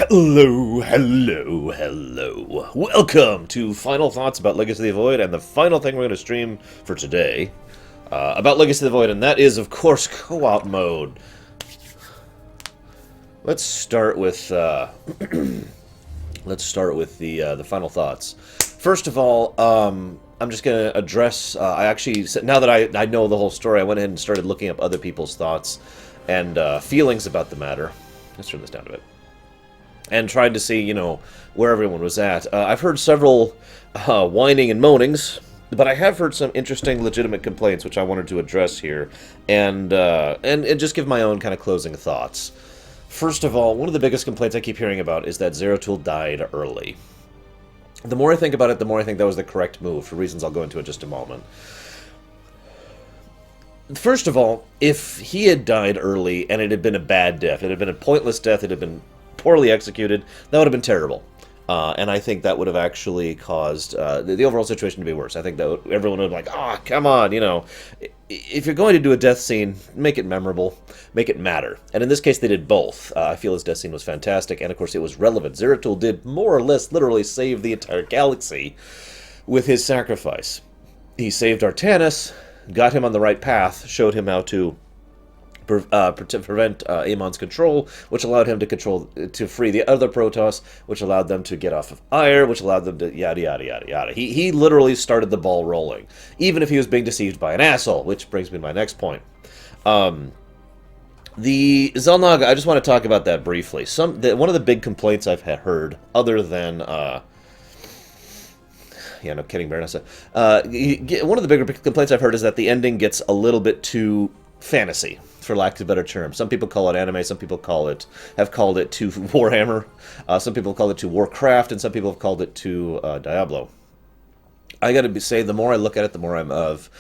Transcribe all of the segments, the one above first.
Hello, hello, hello. Welcome to Final Thoughts about Legacy of the Void, and the final thing we're going to stream for today about Legacy of the Void, and that is, of course, co-op mode. Let's start with the final thoughts. First of all, I'm just going to address. I actually, now that I know the whole story, I went ahead and started looking up other people's thoughts and feelings about the matter. Let's turn this down a bit. And tried to see, where everyone was at. I've heard several whining and moanings, but I have heard some interesting, legitimate complaints, which I wanted to address here, and just give my own kind of closing thoughts. First of all, one of the biggest complaints I keep hearing about is that Zeratul died early. The more I think about it, the more I think that was the correct move, for reasons I'll go into in just a moment. First of all, if he had died early and it had been a bad death, it had been a pointless death, it had been poorly executed, that would have been terrible. And I think that would have actually caused the overall situation to be worse. I think that everyone would be like, come on, if you're going to do a death scene, make it memorable, make it matter. And in this case, they did both. I feel his death scene was fantastic, and of course it was relevant. Zeratul did more or less literally save the entire galaxy with his sacrifice. He saved Artanis, got him on the right path, showed him how to prevent Amon's control, which allowed him to free the other Protoss, which allowed them to get off of Ire, which allowed them to yada yada yada yada. He literally started the ball rolling, even if he was being deceived by an asshole, which brings me to my next point. The Xel'Naga, I just want to talk about that briefly. One of the big complaints I've heard, other than no kidding, Baronessa. One of the bigger complaints I've heard is that the ending gets a little bit too fantasy, for lack of a better term. Some people call it anime, some people have called it to Warhammer, some people call it to Warcraft, and some people have called it to Diablo. I gotta say, the more I look at it, the more I've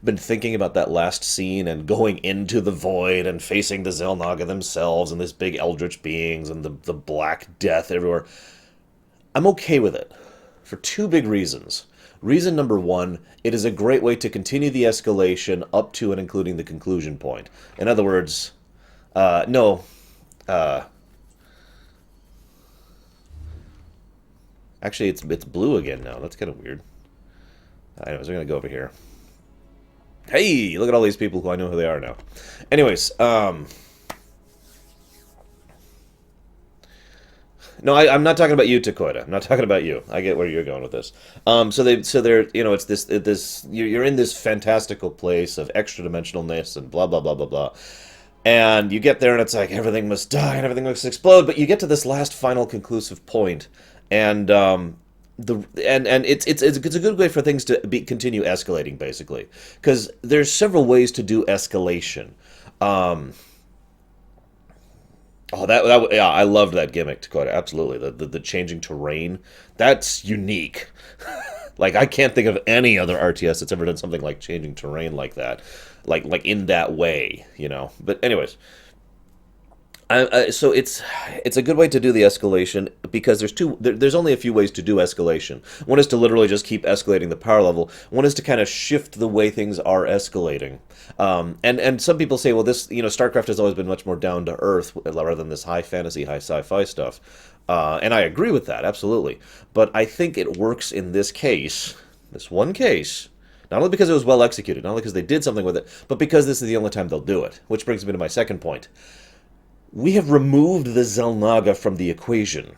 been thinking about that last scene and going into the void and facing the Xel'Naga themselves and this big eldritch beings and the black death everywhere. I'm okay with it for two big reasons. Reason number one, it is a great way to continue the escalation up to and including the conclusion point. In other words, actually it's blue again now. That's kind of weird. Anyways, we're going to go over here. Hey, look at all these people who I know who they are now. Anyways, no, I'm not talking about you, Takoida. I'm not talking about you. I get where you're going with this. So they're, it's this, you're in this fantastical place of extra dimensionalness and blah blah blah blah blah, and you get there and it's like everything must die and everything must explode. But you get to this last final conclusive point, and it's a good way for things to continue escalating, basically, because there's several ways to do escalation. Yeah, I loved that gimmick, Dakota. Absolutely, the changing terrain, that's unique. Like, I can't think of any other RTS that's ever done something like changing terrain like that, like in that way, But anyways, so it's a good way to do the escalation because there's only a few ways to do escalation. One is to literally just keep escalating the power level. One is to kind of shift the way things are escalating. And some people say, well, this, StarCraft has always been much more down to earth rather than this high fantasy, high sci-fi stuff. And I agree with that, absolutely. But I think it works in this case, this one case, not only because it was well executed, not only because they did something with it, but because this is the only time they'll do it. Which brings me to my second point. We have removed the Xel'Naga from the equation.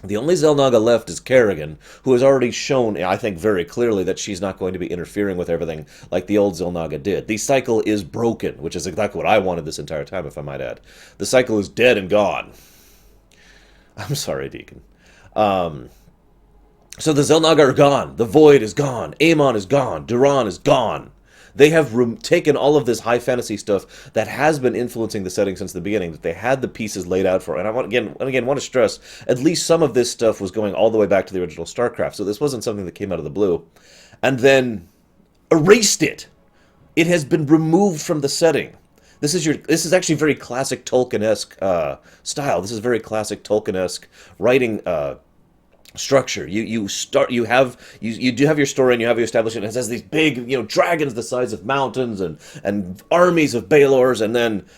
The only Xel'Naga left is Kerrigan, who has already shown, I think, very clearly that she's not going to be interfering with everything like the old Xel'Naga did. The cycle is broken, which is exactly what I wanted this entire time, if I might add. The cycle is dead and gone. I'm sorry, Deacon. So the Xel'Naga are gone. The Void is gone. Amon is gone. Duran is gone. They have taken all of this high fantasy stuff that has been influencing the setting since the beginning, that they had the pieces laid out for. And I want to stress, at least some of this stuff was going all the way back to the original StarCraft. So this wasn't something that came out of the blue. And then erased it. It has been removed from the setting. This is actually very classic Tolkien-esque style. This is very classic Tolkien-esque writing structure. You do have your story and you have your establishment. It has these big, dragons the size of mountains and armies of Balors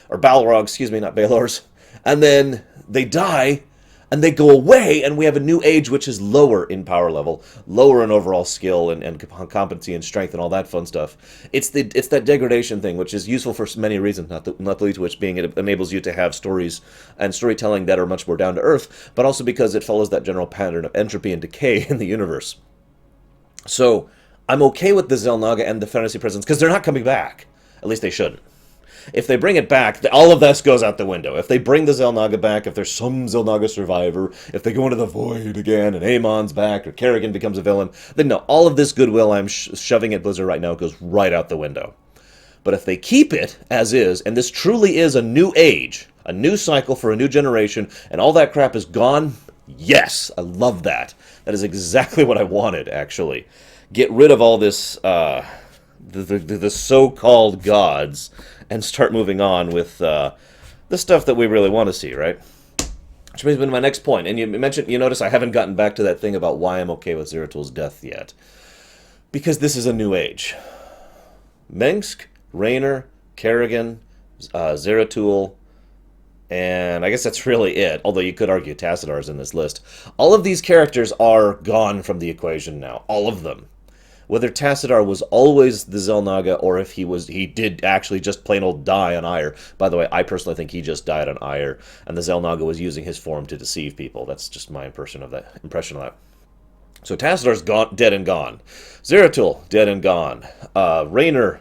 or Balrogs, excuse me, not Balors. And then they die, and they go away, and we have a new age which is lower in power level, lower in overall skill and competency and strength and all that fun stuff. It's that degradation thing, which is useful for many reasons, not the least of which being it enables you to have stories and storytelling that are much more down to earth, but also because it follows that general pattern of entropy and decay in the universe. So I'm okay with the Xel'Naga and the fantasy presence because they're not coming back. At least they shouldn't. If they bring it back, all of this goes out the window. If they bring the Xel'Naga back, if there's some Xel'Naga survivor, if they go into the void again and Amon's back or Kerrigan becomes a villain, then no, all of this goodwill I'm shoving at Blizzard right now goes right out the window. But if they keep it as is, and this truly is a new age, a new cycle for a new generation, and all that crap is gone, yes, I love that. That is exactly what I wanted, actually. Get rid of all this, the so-called gods, and start moving on with the stuff that we really want to see, right? Which brings me to my next point. And you notice I haven't gotten back to that thing about why I'm okay with Zeratul death yet. Because this is a new age. Mengsk, Raynor, Kerrigan, Zeratul, and I guess that's really it. Although you could argue Tassadar's in this list. All of these characters are gone from the equation now. All of them. Whether Tassadar was always the Xel'Naga or if he did actually just plain old die on Ire. By the way, I personally think he just died on Ire, and the Xel'Naga was using his form to deceive people. That's just my impression of that. So Tassadar's dead and gone. Zeratul, dead and gone. Raynor,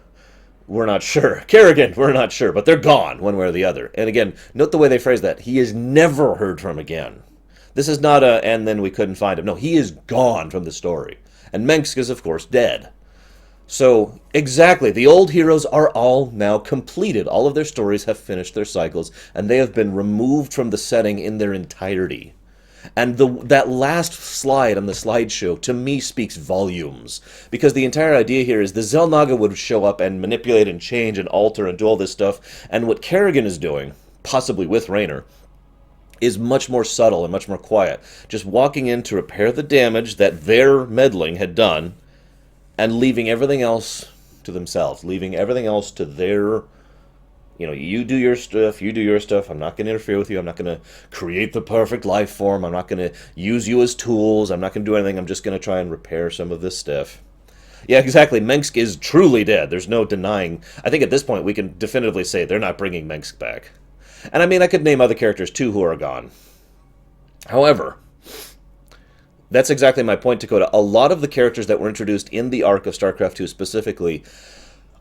we're not sure. Kerrigan, we're not sure, but they're gone one way or the other. And again, note the way they phrase that. He is never heard from again. This is not and then we couldn't find him. No, he is gone from the story. And Mengsk is, of course, dead. So, exactly, the old heroes are all now completed. All of their stories have finished their cycles, and they have been removed from the setting in their entirety. And that last slide on the slideshow, to me, speaks volumes. Because the entire idea here is the Xel'Naga would show up and manipulate and change and alter and do all this stuff. And what Kerrigan is doing, possibly with Raynor, is much more subtle and much more quiet. Just walking in to repair the damage that their meddling had done and leaving everything else to themselves. Leaving everything else to their, you do your stuff, I'm not going to interfere with you, I'm not going to create the perfect life form, I'm not going to use you as tools, I'm not going to do anything, I'm just going to try and repair some of this stuff. Yeah, exactly, Mengsk is truly dead, there's no denying. I think at this point we can definitively say they're not bringing Mengsk back. And I mean, I could name other characters, too, who are gone. However, that's exactly my point, Dakota. A lot of the characters that were introduced in the arc of StarCraft 2 specifically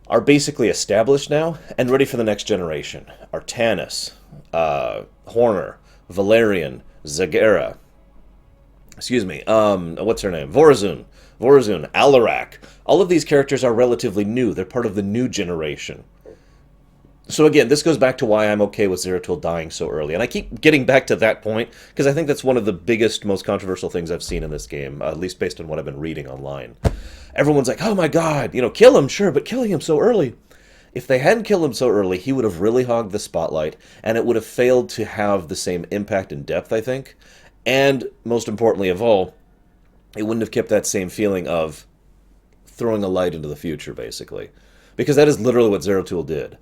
are basically established now and ready for the next generation. Artanis, Horner, Valerian, Zagara, what's her name? Vorazun, Alarak. All of these characters are relatively new. They're part of the new generation. So again, this goes back to why I'm okay with Zeratul dying so early. And I keep getting back to that point, because I think that's one of the biggest, most controversial things I've seen in this game, at least based on what I've been reading online. Everyone's like, oh my god, kill him, sure, but killing him so early. If they hadn't killed him so early, he would have really hogged the spotlight, and it would have failed to have the same impact and depth, I think. And, most importantly of all, it wouldn't have kept that same feeling of throwing a light into the future, basically. Because that is literally what Zeratul did.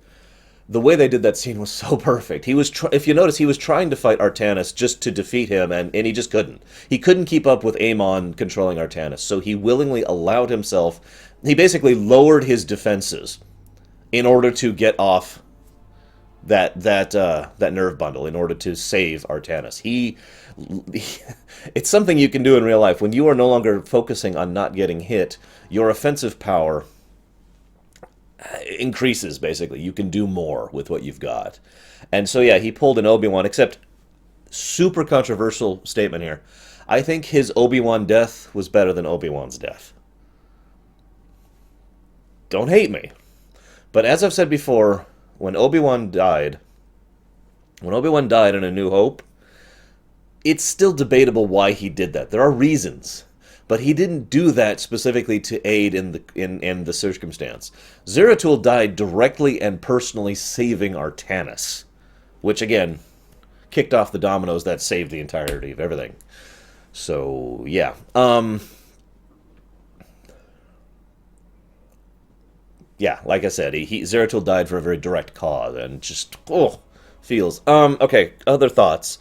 The way they did that scene was so perfect. He was, if you notice, he was trying to fight Artanis just to defeat him, and he just couldn't. He couldn't keep up with Amon controlling Artanis, so he willingly allowed himself. He basically lowered his defenses in order to get off that nerve bundle, in order to save Artanis. It's something you can do in real life when you are no longer focusing on not getting hit. Your offensive power increases, basically. You can do more with what you've got. And so, yeah, he pulled an Obi-Wan, except super controversial statement here. I think his Obi-Wan death was better than Obi-Wan's death. Don't hate me. But as I've said before, when Obi-Wan died in A New Hope, it's still debatable why he did that. There are reasons. But he didn't do that specifically to aid in the circumstance. Zeratul died directly and personally saving Artanis, which, again, kicked off the dominoes that saved the entirety of everything. So, yeah. Yeah, like I said, Zeratul died for a very direct cause, and just, feels. Okay, other thoughts.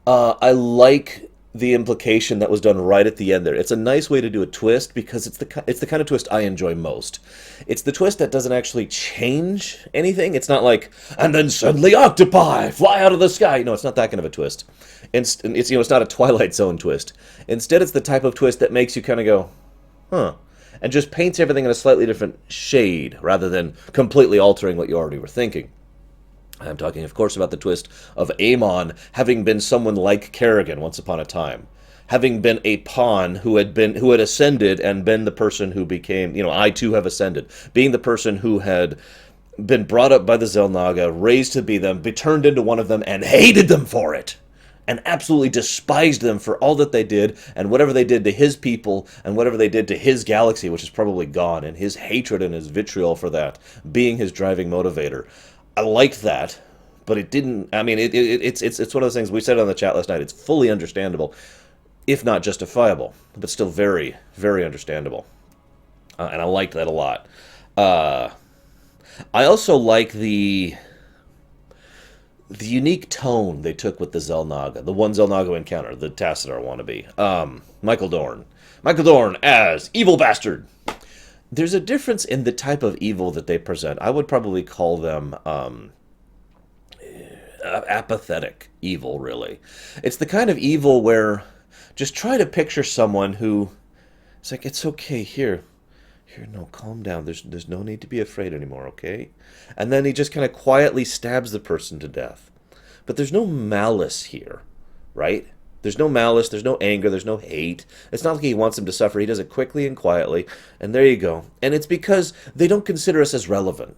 I like the implication that was done right at the end there. It's a nice way to do a twist because it's the kind of twist I enjoy most. It's the twist that doesn't actually change anything. It's not like and then suddenly octopi fly out of the sky. No, it's not that kind of a twist. It's it's not a Twilight Zone twist. Instead, it's the type of twist that makes you kind of go, huh, and just paints everything in a slightly different shade rather than completely altering what you already were thinking. I'm talking, of course, about the twist of Aemon having been someone like Kerrigan once upon a time, having been a pawn who had ascended and been the person who became, I too have ascended, being the person who had been brought up by the Xel'Naga, raised to be them, be turned into one of them, and hated them for it, and absolutely despised them for all that they did, and whatever they did to his people, and whatever they did to his galaxy, which is probably gone, and his hatred and his vitriol for that being his driving motivator. I liked that, but it didn't. I mean, it's one of those things we said on the chat last night. It's fully understandable, if not justifiable, but still very, very understandable. And I liked that a lot. I also like the unique tone they took with the Xel'Naga, the one Xel'Naga encounter, the Tassadar wannabe, Michael Dorn. Michael Dorn as evil bastard. There's a difference in the type of evil that they present. I would probably call them apathetic evil, really. It's the kind of evil where just try to picture someone who it's like, it's okay, here, no, calm down. There's no need to be afraid anymore, okay? And then he just kind of quietly stabs the person to death. But there's no malice here, right? There's no malice, there's no anger, there's no hate. It's not like he wants him to suffer. He does it quickly and quietly, and there you go. And it's because they don't consider us as relevant.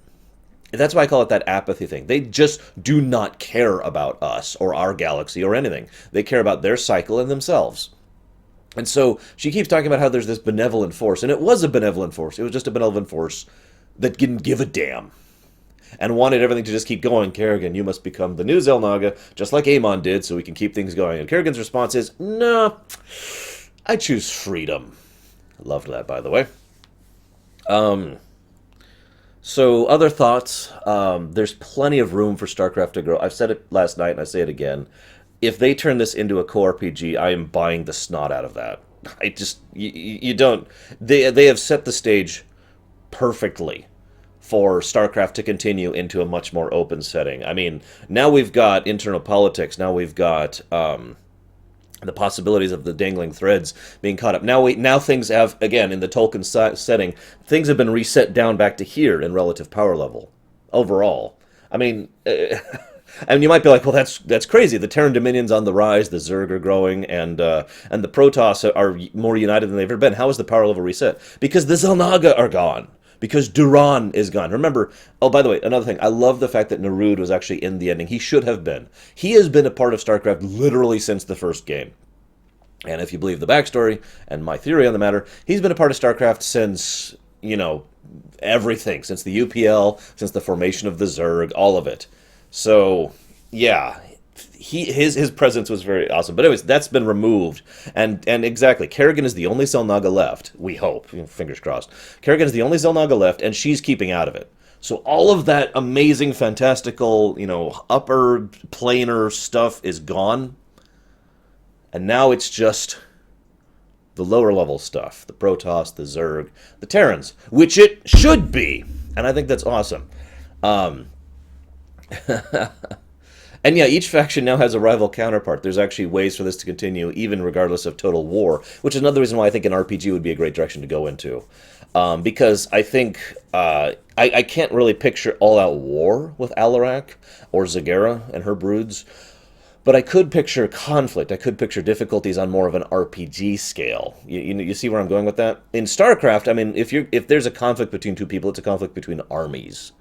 That's why I call it that apathy thing. They just do not care about us or our galaxy or anything. They care about their cycle and themselves. And so she keeps talking about how there's this benevolent force, and it was a benevolent force. It was just a benevolent force that didn't give a damn and wanted everything to just keep going. Kerrigan, you must become the new Xel'Naga, just like Aemon did, so we can keep things going. And Kerrigan's response is, no, I choose freedom. I loved that, by the way. So other thoughts, there's plenty of room for Starcraft to grow. I've said it last night, and I say it again. If they turn this into a co-RPG, I am buying the snot out of that. I just, you don't, they have set the stage perfectly for StarCraft to continue into a much more open setting. I mean, now we've got internal politics. Now we've got the possibilities of the dangling threads being caught up. Now things have, again, in the Tolkien setting, things have been reset down back to here in relative power level overall. I mean, and you might be like, well, that's crazy. The Terran Dominion's on the rise, the Zerg are growing, and the Protoss are more united than they've ever been. How is the power level reset? Because the Xel'Naga are gone. Because Duran is gone. Remember, oh, by the way, another thing. I love the fact that Nerud was actually in the ending. He should have been. He has been a part of StarCraft literally since the first game. And if you believe the backstory and my theory on the matter, he's been a part of StarCraft since, everything. Since the UPL, since the formation of the Zerg, all of it. So, yeah, his presence was very awesome. But anyways, that's been removed. And exactly, Kerrigan is the only Xel'Naga left. We hope. Fingers crossed. Kerrigan is the only Xel'Naga left, and she's keeping out of it. So all of that amazing, fantastical, upper planar stuff is gone. And now it's just the lower level stuff. The Protoss, the Zerg, the Terrans. Which it should be. And I think that's awesome. And yeah, each faction now has a rival counterpart. There's actually ways for this to continue, even regardless of total war, which is another reason why I think an RPG would be a great direction to go into. Because I think I can't really picture all-out war with Alarak or Zagara and her broods, but I could picture conflict. I could picture difficulties on more of an RPG scale. You see where I'm going with that? In StarCraft, I mean, if there's a conflict between two people, it's a conflict between armies.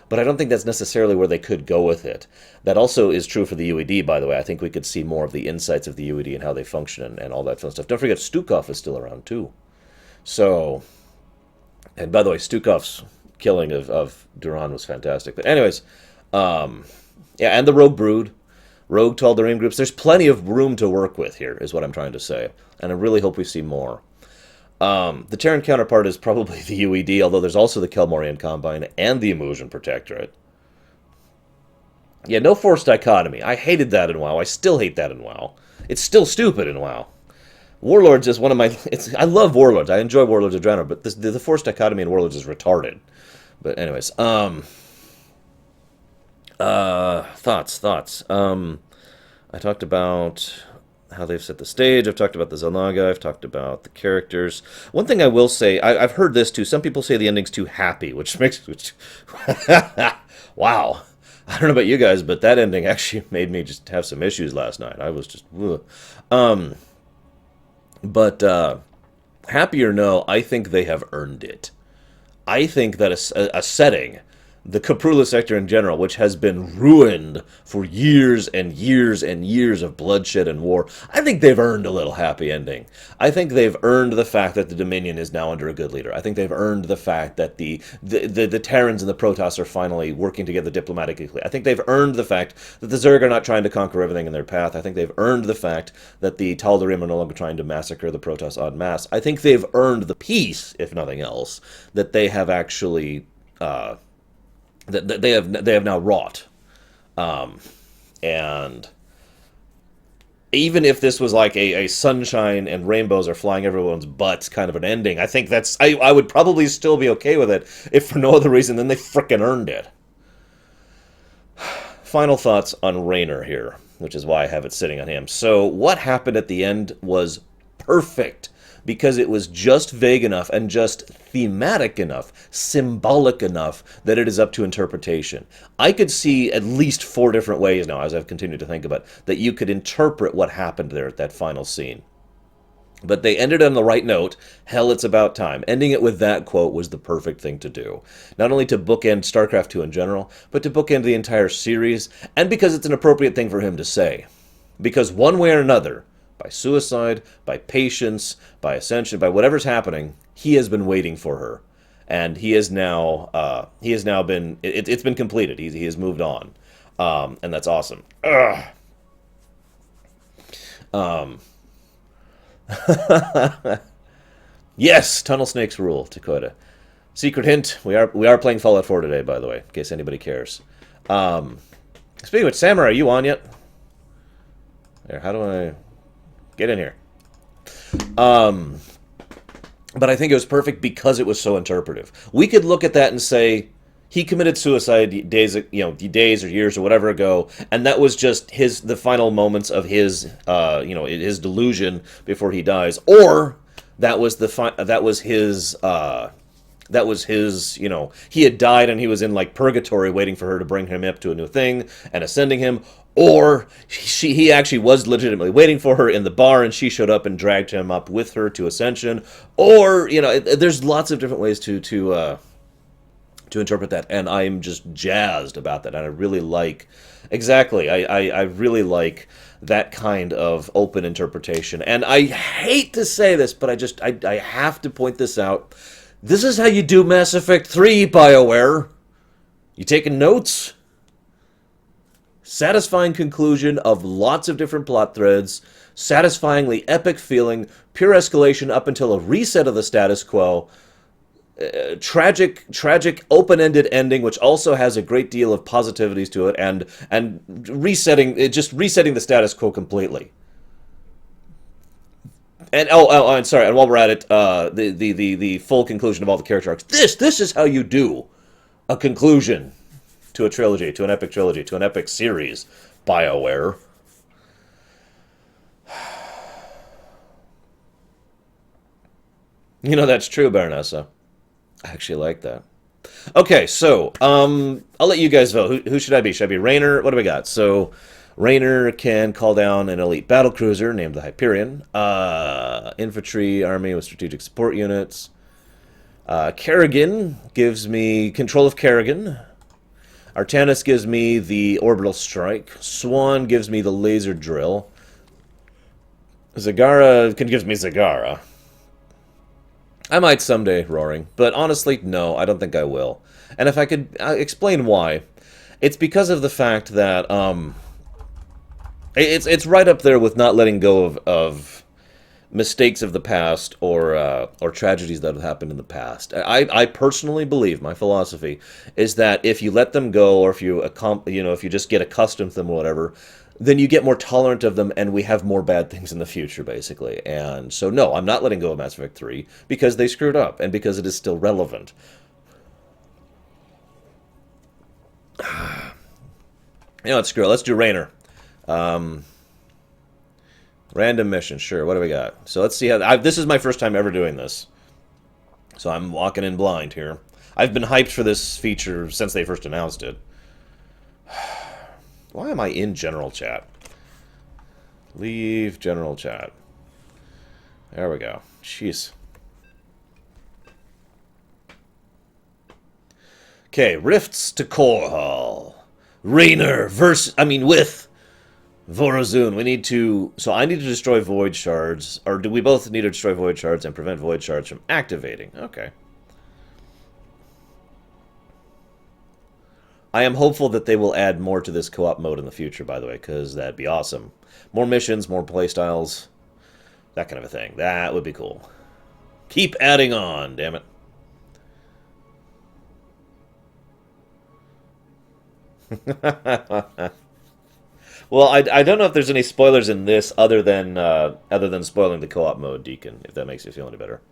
But I don't think that's necessarily where they could go with it. That also is true for the UED, by the way. I think we could see more of the insights of the UED and how they function and all that fun stuff. Don't forget, Stukov is still around, too. So, and by the way, Stukov's killing of Duran was fantastic. But anyways, yeah, and the Rogue Brood, Rogue Tal'Darim groups. There's plenty of room to work with here, is what I'm trying to say. And I really hope we see more. The Terran counterpart is probably the UED, although there's also the Kelmorian Combine and the Immersion Protectorate. Yeah, no forced dichotomy. I hated that in WoW. I still hate that in WoW. It's still stupid in WoW. Warlords is one of my... I love Warlords. I enjoy Warlords of Draenor, but the forced dichotomy in Warlords is retarded. But anyways, thoughts. I talked about how they've set the stage. I've talked about the Zelnaga. I've talked about the characters. One thing I will say, I've heard this too. Some people say the ending's too happy, which makes... wow. I don't know about you guys, but that ending actually made me just have some issues last night. I was just... ugh. But happy or no, I think they have earned it. I think that a setting, the Caprula sector in general, which has been ruined for years and years and years of bloodshed and war, I think they've earned a little happy ending. I think they've earned the fact that the Dominion is now under a good leader. I think they've earned the fact that the Terrans and the Protoss are finally working together diplomatically. I think they've earned the fact that the Zerg are not trying to conquer everything in their path. I think they've earned the fact that the Tal'Darim are no longer trying to massacre the Protoss en masse. I think they've earned the peace, if nothing else, that they have actually... that they have now wrought, and even if this was like a sunshine and rainbows are flying everyone's butts kind of an ending, I think that's I would probably still be okay with it if for no other reason than they frickin' earned it. Final thoughts on Raynor here, which is why I have it sitting on him. So what happened at the end was perfect, because it was just vague enough and just thematic enough, symbolic enough, that it is up to interpretation. I could see at least 4 different ways now, as I've continued to think about it, that you could interpret what happened there at that final scene. But they ended on the right note. Hell, it's about time. Ending it with that quote was the perfect thing to do. Not only to bookend StarCraft 2 in general, but to bookend the entire series, and because it's an appropriate thing for him to say. Because one way or another, by suicide, by patience, by ascension, by whatever's happening, he has been waiting for her, and he has now been it's been completed. He has moved on, and that's awesome. Yes, tunnel snakes rule, Dakota. Secret hint: we are playing Fallout 4 today, by the way, in case anybody cares. Speaking of which, Samurai, are you on yet? There, how do I get in here? But I think it was perfect because it was so interpretive. We could look at that and say he committed suicide days or years or whatever ago, and that was just the final moments of his his delusion before he dies, or that was his, he had died and he was in like purgatory waiting for her to bring him up to a new thing and ascending him, or he actually was legitimately waiting for her in the bar and she showed up and dragged him up with her to ascension, or, there's lots of different ways to interpret that, and I'm just jazzed about that, and I really like, I really like that kind of open interpretation, and I hate to say this, but I have to point this out. This is how you do Mass Effect 3, BioWare. You taking notes? Satisfying conclusion of lots of different plot threads, satisfyingly epic feeling, pure escalation up until a reset of the status quo, tragic, open-ended ending, which also has a great deal of positivities to it, and resetting the status quo completely. And and sorry, and while we're at it, the full conclusion of all the character arcs. This is how you do a conclusion to a trilogy, to an epic trilogy, to an epic series, BioWare. That's true, Baronessa. I actually like that. Okay, so I'll let you guys vote. Who should I be? Should I be Raynor? What do we got? So Raynor can call down an elite battlecruiser named the Hyperion, infantry army with strategic support units. Kerrigan gives me control of Kerrigan. Artanis gives me the orbital strike. Swan gives me the laser drill. Zagara gives me Zagara. I might someday, Roaring, but honestly, no, I don't think I will. And if I could explain why, it's because of the fact that it's right up there with not letting go of mistakes of the past or tragedies that have happened in the past. I personally believe my philosophy is that if you let them go, or if you if you just get accustomed to them or whatever, then you get more tolerant of them, and we have more bad things in the future, basically. And so, no, I'm not letting go of Mass Effect 3 because they screwed up and because it is still relevant. You know what, screw it. Let's do Rainer. Random mission, sure. What do we got? So let's see how... this is my first time ever doing this. So I'm walking in blind here. I've been hyped for this feature since they first announced it. Why am I in general chat? Leave general chat. There we go. Jeez. Okay, Rifts to Core Hall. Rainer with Vorozun. We need to... So I need to destroy Void Shards. Or do we both need to destroy Void Shards and prevent Void Shards from activating? Okay. I am hopeful that they will add more to this co-op mode in the future, by the way, because that'd be awesome. More missions, more playstyles, that kind of a thing. That would be cool. Keep adding on, damn it. Well, I don't know if there's any spoilers in this other than spoiling the co-op mode, Deacon, if that makes you feel any better.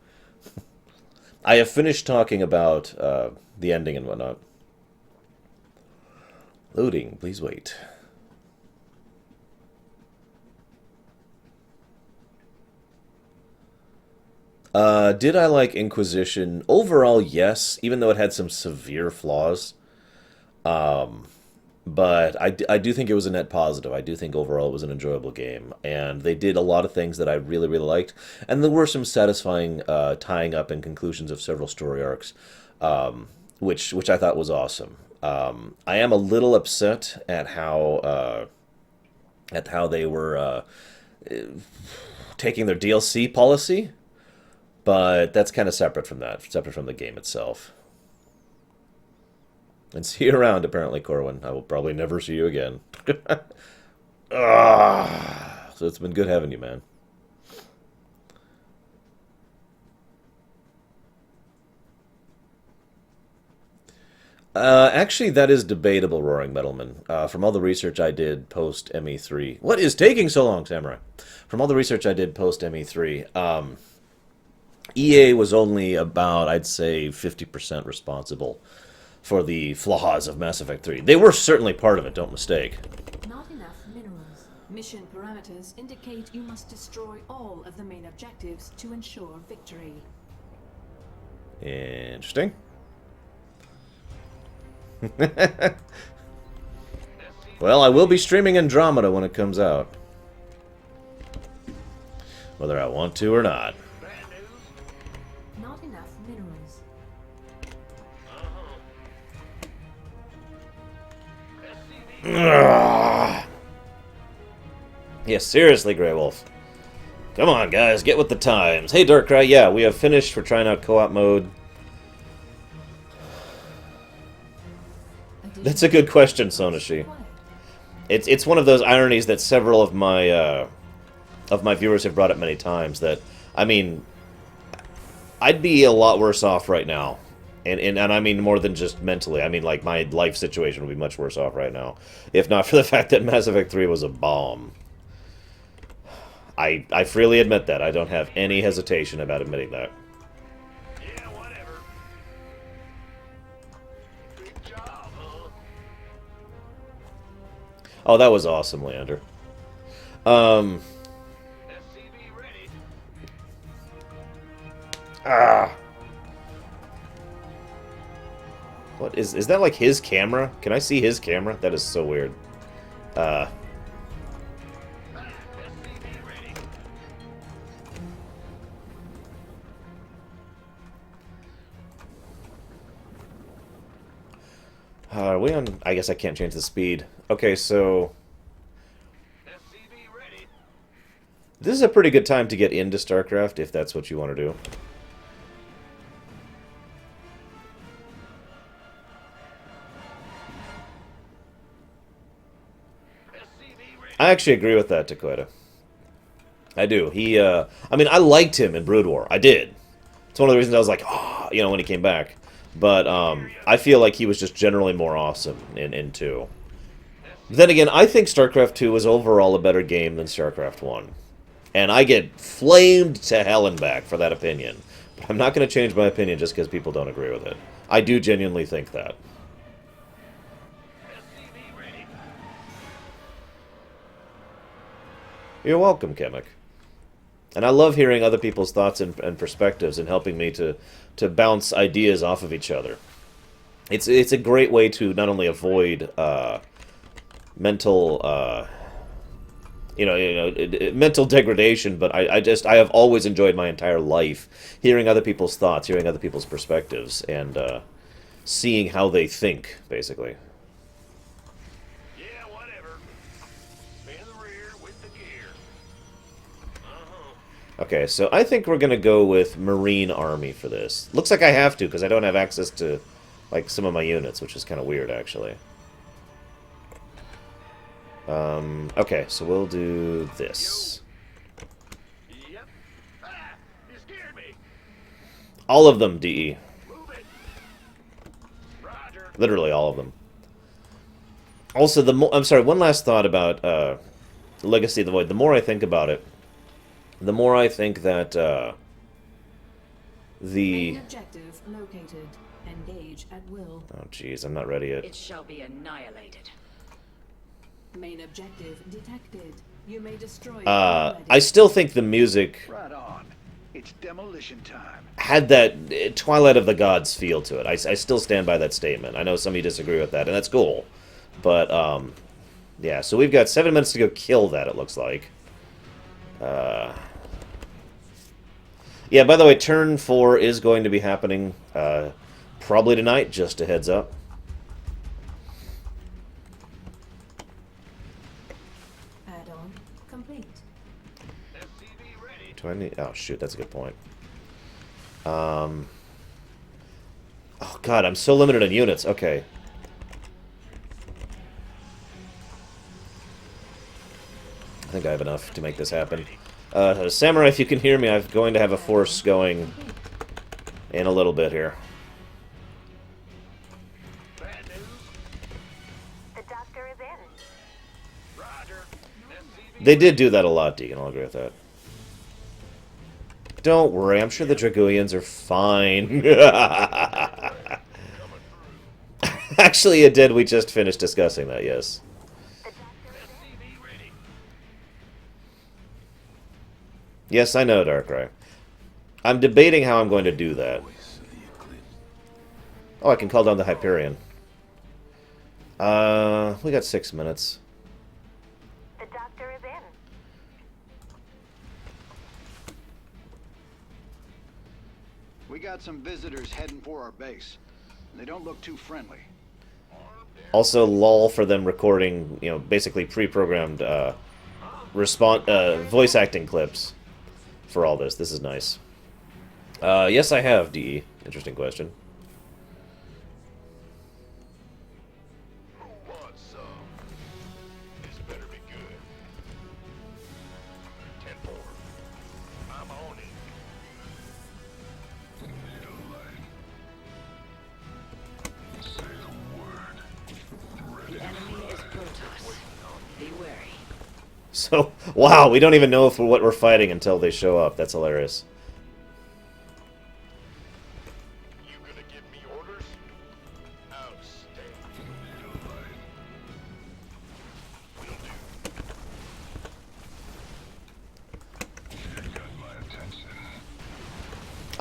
I have finished talking about the ending and whatnot. Loading, please wait. Did I like Inquisition? Overall, yes, even though it had some severe flaws. But I do think it was a net positive. I do think overall it was an enjoyable game. And they did a lot of things that I really, really liked. And there were some satisfying tying up and conclusions of several story arcs, which I thought was awesome. I am a little upset at how they were taking their DLC policy, but that's kind of separate from that, separate from the game itself. And see you around, apparently, Corwin. I will probably never see you again. So it's been good having you, man. Actually, that is debatable, Roaring Metalman. From all the research I did post ME3. What is taking so long, Samurai? From all the research I did post ME3, EA was only about, I'd say, 50% responsible for the flaws of Mass Effect 3. They were certainly part of it, don't mistake. Not enough minerals. Mission parameters indicate you must destroy all of the main objectives to ensure victory. Interesting. Well, I will be streaming Andromeda when it comes out. Whether I want to or not. Not enough minerals. Yeah, seriously, Grey Wolf. Come on, guys, get with the times. Hey, Darkrai, yeah, we have finished for trying out co-op mode. That's a good question, Sonashi. It's one of those ironies that several of my viewers have brought up many times. That, I mean, I'd be a lot worse off right now. And I mean more than just mentally. I mean, like, my life situation would be much worse off right now. If not for the fact that Mass Effect 3 was a bomb. I freely admit that. I don't have any hesitation about admitting that. Yeah, whatever. Good job, huh? Oh, that was awesome, Leander. SCV ready. What is that, like his camera? Can I see his camera? That is so weird. SCV ready. Are we on? I guess I can't change the speed. Okay, so SCV ready. this is a pretty good time to get into Starcraft, if that's what you want to do. SCV ready. I actually agree with that, Dakota. I do. I mean, I liked him in Brood War. I did. It's one of the reasons I was like, oh, you know, when he came back. But I feel like he was just generally more awesome in 2. Then again, I think StarCraft 2 was overall a better game than StarCraft 1. And I get flamed to hell and back for that opinion. But I'm not going to change my opinion just because people don't agree with it. I do genuinely think that. SCV ready. You're welcome, Kemek. And I love hearing other people's thoughts and perspectives and helping me to bounce ideas off of each other. It's a great way to not only avoid mental mental degradation, but I have always enjoyed my entire life hearing other people's thoughts, hearing other people's perspectives, and seeing how they think, basically. Yeah, whatever. In the rear with the gear. Okay, so I think we're gonna go with Marine Army for this. Looks like I have to, because I don't have access to, like, some of my units, which is kind of weird, actually. Okay, so we'll do this. Yep. Ah, you scared me. All of them, DE. Move it. Roger. Literally all of them. Also, I'm sorry, one last thought about Legacy of the Void. The more I think about it, the more I think that the... Main objective located. Engage at will. Oh, jeez, I'm not ready yet. It shall be annihilated. Main objective detected. You may destroy it I still think the music Right on. It's demolition time. had that Twilight of the Gods feel to it. I still stand by that statement. I know some of you disagree with that, and that's cool. But, yeah, so we've got 7 minutes to go kill that, it looks like. Yeah, by the way, turn 4 is going to be happening probably tonight, just a heads up. Add-on complete. SCV ready. Do I need... Oh, shoot, that's a good point. Oh, God, I'm so limited on units. Okay. I think I have enough to make this happen. Samurai, if you can hear me, I'm going to have a force going in a little bit here. Bad news. The doctor is in. Roger. SCV. They did do that a lot, Deacon. I'll agree with that. Don't worry, I'm sure the Dragoonians are fine. Actually, it did. We just finished discussing that, yes. SCV ready. Yes, I know, Darkrai. I'm debating how I'm going to do that. Oh, I can call down the Hyperion. We got 6 minutes. The doctor is in. We got some visitors heading for our base. They don't look too friendly. Also, lol for them recording, you know, basically pre-programmed voice acting clips for all this. This is nice. Yes, I have, DE. Interesting question. Who wants some? This better be good. 10-4. I'm on it. The enemy is Protoss. Be wary. So, wow, we don't even know if what we're fighting until they show up. That's hilarious. You gonna give me orders? Outstanding. Will do.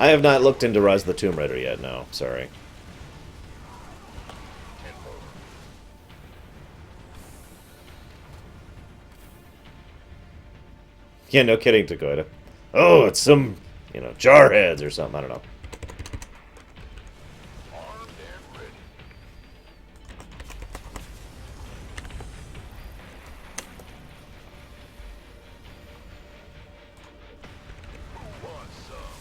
I have not looked into Rise of the Tomb Raider yet, no. Sorry. 10-4. Yeah, no kidding, Dakota. Oh, it's some, you know, jarheads or something. I don't know. Armed and ready. Who wants some?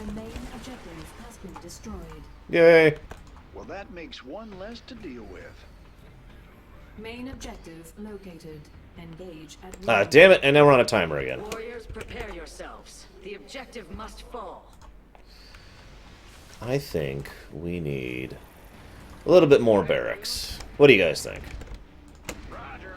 A main objective has been destroyed. Yay! Well, that makes one less to deal with. Main objective located. Engage at will. Ah, damn it, and now we're on a timer again. Warriors Prepare yourselves. The objective must fall. I think we need a little bit more barracks. What do you guys think? Roger.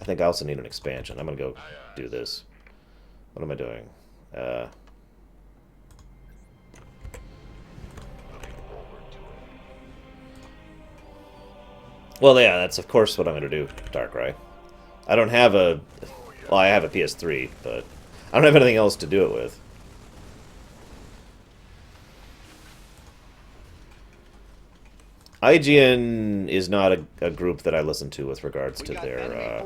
I think I also need an expansion. I'm gonna go do this. What am I doing? Well, yeah, that's of course what I'm gonna do, Darkrai. I don't have a... Well, I have a PS3, but I don't have anything else to do it with. IGN is not a group that I listen to with regards to their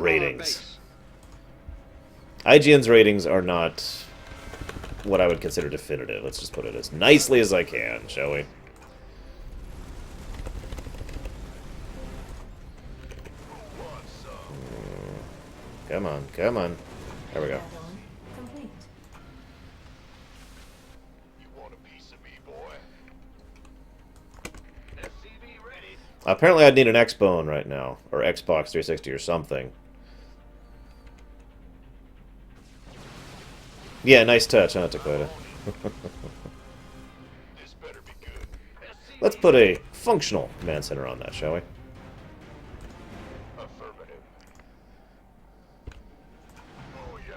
ratings. IGN's ratings are not what I would consider definitive. Let's just put it as nicely as I can, shall we? Come on, come on. There we go. Add-on complete. You want a piece of me, boy? SCV ready. Apparently I'd need an Xbone right now. Or Xbox 360 or something. Yeah, nice touch, huh, Dakota? This better be good. SCV Let's put a functional command center on that, shall we? affirmative. Oh yeah.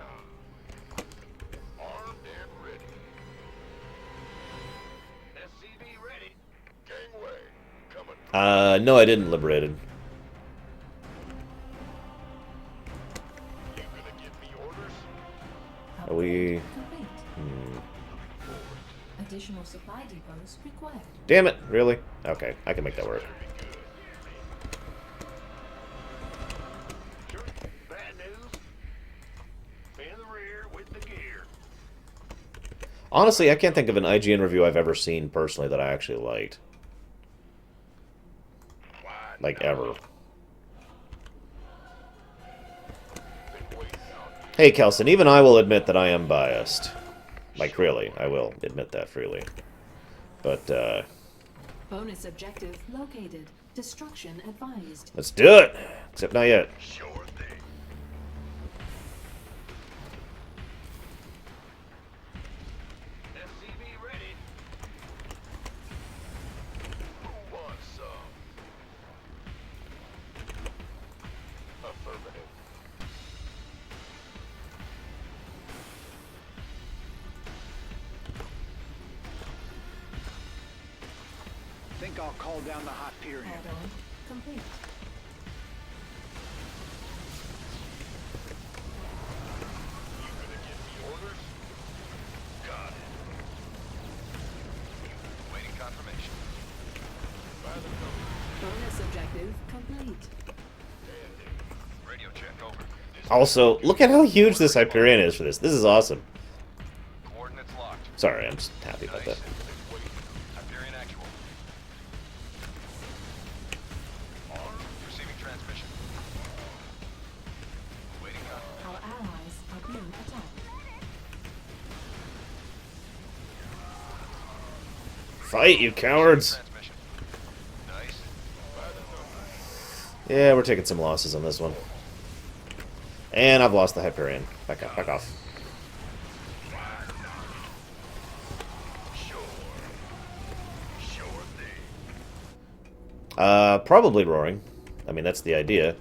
Armed and ready. SCV ready. Gangway coming. No, I didn't liberated. You gonna give me orders? Are we... Complete. Additional supply depots required. Damn it, really? Okay, I can make that work. Sure. Bad news. In the rear with the gear. Honestly, I can't think of an IGN review I've ever seen personally that I actually liked. Like, ever. Been waiting out here. Hey, Kelson, even I will admit that I am biased. Like, really, I will admit that freely. But, Bonus objective located. Destruction advised. let's do it! Except not yet. Sure thing. SCV ready. Who wants some? Affirmative. Think I'll call down the Hyperion. Add-on complete. You gonna give me orders? Got it. Waiting confirmation. By the code. Bonus objective complete. Radio check over. Also, look at how huge this Hyperion is for this. This is awesome. Coordinates locked. Sorry, I'm just happy about that. Wait. Hyperion actual. Armed. Receiving transmission. Waiting confirmation. Our allies are being attacked. Fight, you cowards! Transmission. Nice. By the number. Yeah, we're taking some losses on this one. And I've lost the Hyperion. Back up, back off. Sure. Sure thing. Probably roaring. I mean, that's the idea.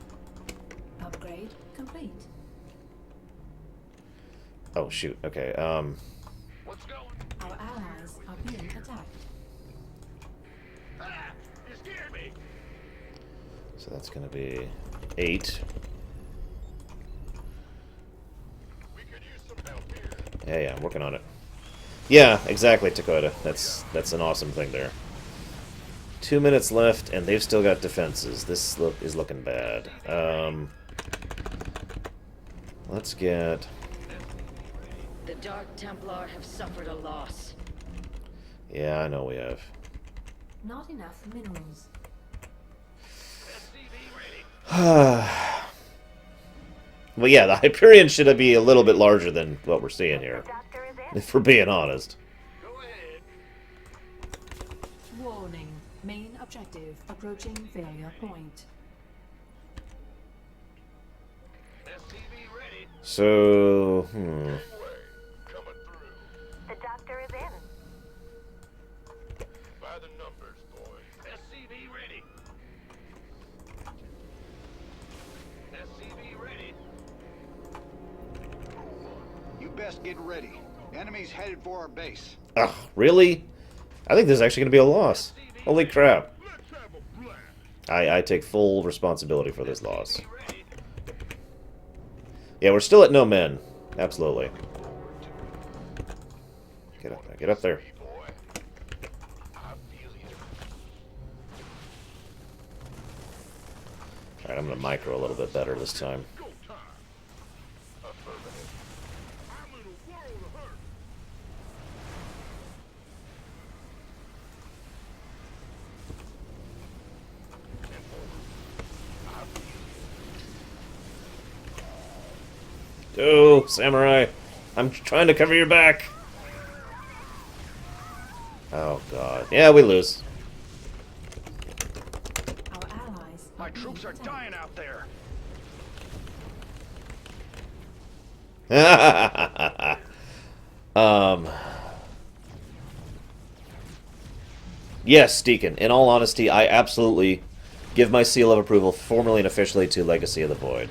Upgrade complete. Oh, shoot. Okay, What's going? Our allies are being attacked. Ah! You scared me. so that's gonna be 8. We could use some help here. Yeah, I'm working on it. Yeah, exactly, Dakota. That's an awesome thing there. 2 minutes left, and they've still got defenses. This is looking bad. Let's get... The Dark Templar have suffered a loss. Yeah, I know we have. Not enough minerals. SCV ready. Well, yeah, the Hyperion should be a little bit larger than what we're seeing here, Doctor is in. if we're being honest. Go ahead. Warning. Main objective approaching failure point. SCV ready. So, Coming through. The doctor is in. By the numbers, boys. SCV ready. SCV ready. You best get ready. Enemies headed for our base. ugh, really? I think this is actually going to be a loss. Holy crap. Let's have a blast. I take full responsibility for this loss. SCV ready. Yeah, we're still at no men. Absolutely. Get up there. Get up there. Hey, boy. I feel you. Alright, I'm going to micro a little bit better this time. Go time. Affirmative. I'm in a world of hurt. Oh, samurai! I'm trying to cover your back! Oh, God. Yeah, we lose. Our allies My being troops are attacked. dying out there. Yes, Deacon. In all honesty, I absolutely give my seal of approval formally and officially to Legacy of the Void.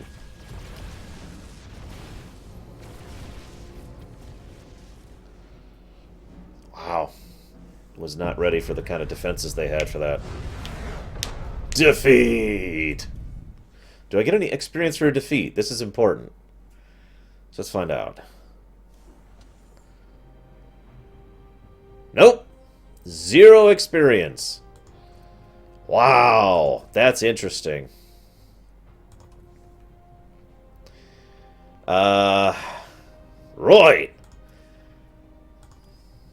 Wow. Was not ready for the kind of defenses they had for that. Defeat! Do I get any experience for a defeat? This is important. So let's find out. Nope. 0 experience. Wow. That's interesting. Right.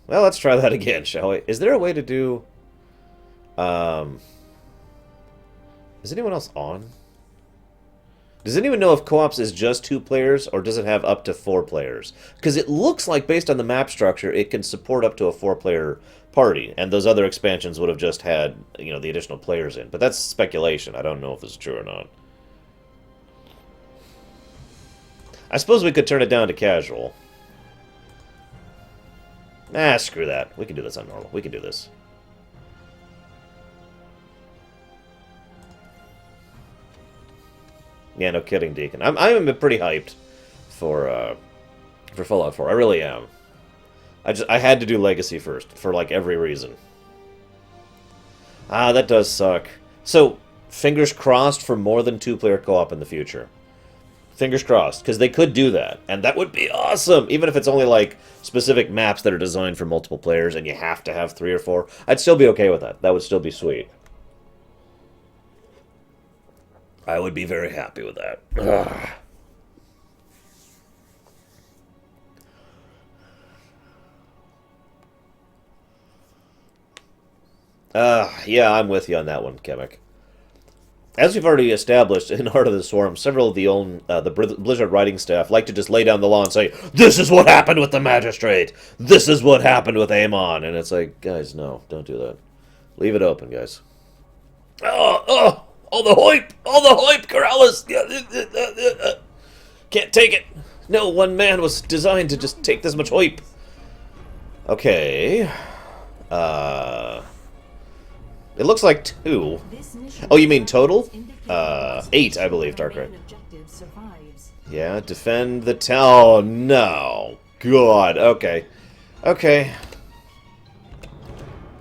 Well, let's try that again, shall we? Is there a way to do... Is anyone else on? Does anyone know if co-ops is just 2 players, or does it have up to 4 players? Because it looks like, based on the map structure, it can support up to a 4-player party, and those other expansions would have just had, you know, the additional players in. But that's speculation. I don't know if it's true or not. I suppose we could turn it down to casual. Ah, screw that. We can do this on normal. We can do this. Yeah, no kidding, Deacon. I'm pretty hyped for Fallout 4. I really am. I had to do Legacy first for like every reason. Ah, that does suck. So, fingers crossed for more than 2-player co-op in the future. Fingers crossed, because they could do that, and that would be awesome. Even if it's only like specific maps that are designed for multiple players, and you have to have 3 or 4, I'd still be okay with that. That would still be sweet. I would be very happy with that. Ugh. Yeah, I'm with you on that one, Kemek. As we've already established in Heart of the Swarm, several of the Blizzard writing staff like to just lay down the law and say, "This is what happened with the Magistrate! This is what happened with Amon!" And it's like, guys, no, don't do that. Leave it open, guys. Oh, all the hype! All the hype, Corrales! Can't take it! No one man was designed to just take this much hype. Okay. It looks like 2. This mission Oh, you mean total? indicates 8, I believe, our Darkrai. main objective survives. Yeah, defend the town. Oh, no. God. Okay. Okay.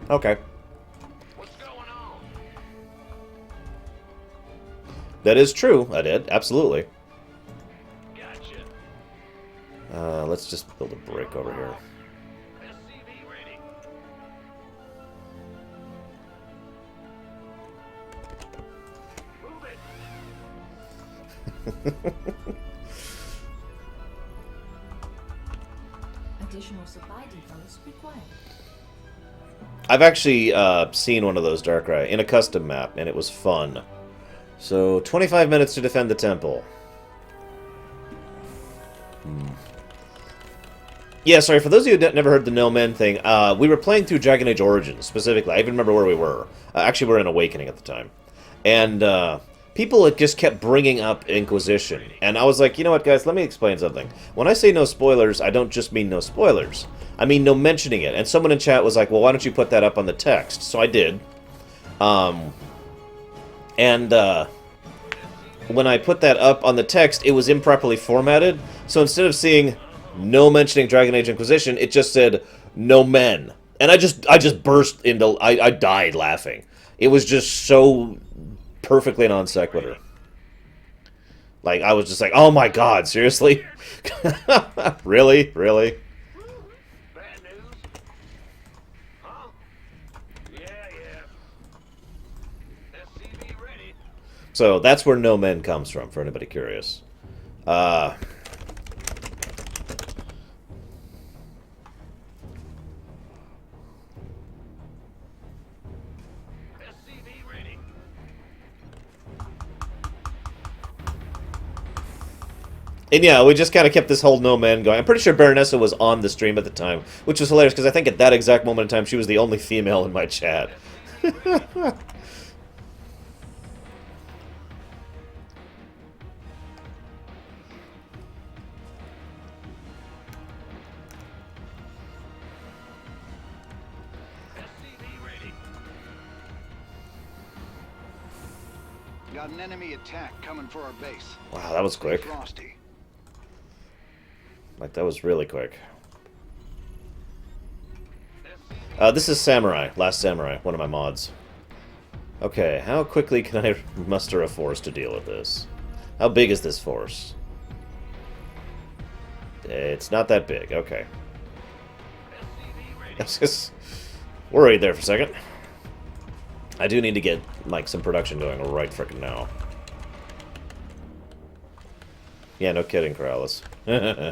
Okay. What's going on? That is true. I did. Absolutely. Gotcha. Let's just build a brick over here. SCV ready. Move it. Additional supply depots required. I've actually seen one of those Darkrai in a custom map, and it was fun. So, 25 minutes to defend the temple. Yeah, sorry, for those of you who never heard the No Men thing, we were playing through Dragon Age Origins, specifically. I even remember where we were. Actually, we were in Awakening at the time. And people had just kept bringing up Inquisition. And I was like, you know what, guys, let me explain something. When I say no spoilers, I don't just mean no spoilers. I mean no mentioning it. And someone in chat was like, well, why don't you put that up on the text? So I did. When I put that up on the text, it was improperly formatted. So instead of seeing no mentioning Dragon Age Inquisition, it just said no men. And I just burst into... I died laughing. It was just so perfectly non sequitur. Like, I was just like, oh my god, seriously? Really? Really? Bad news? Huh? Yeah. SCV ready. So that's where no men comes from, for anybody curious. SCV ready. And yeah, we just kind of kept this whole no man going. I'm pretty sure Baronessa was on the stream at the time, which was hilarious because I think at that exact moment in time she was the only female in my chat. SCV ready. Got an enemy attack coming for our base. Wow, that was Stay quick. frosty. Like, that was really quick. SCV This is Samurai, Last Samurai, one of my mods. Okay, how quickly can I muster a force to deal with this? How big is this force? It's not that big, okay. SCV ready. I was just worried there for a second. I do need to get, like, some production going right frickin' now. Yeah, no kidding, Corrales. SCV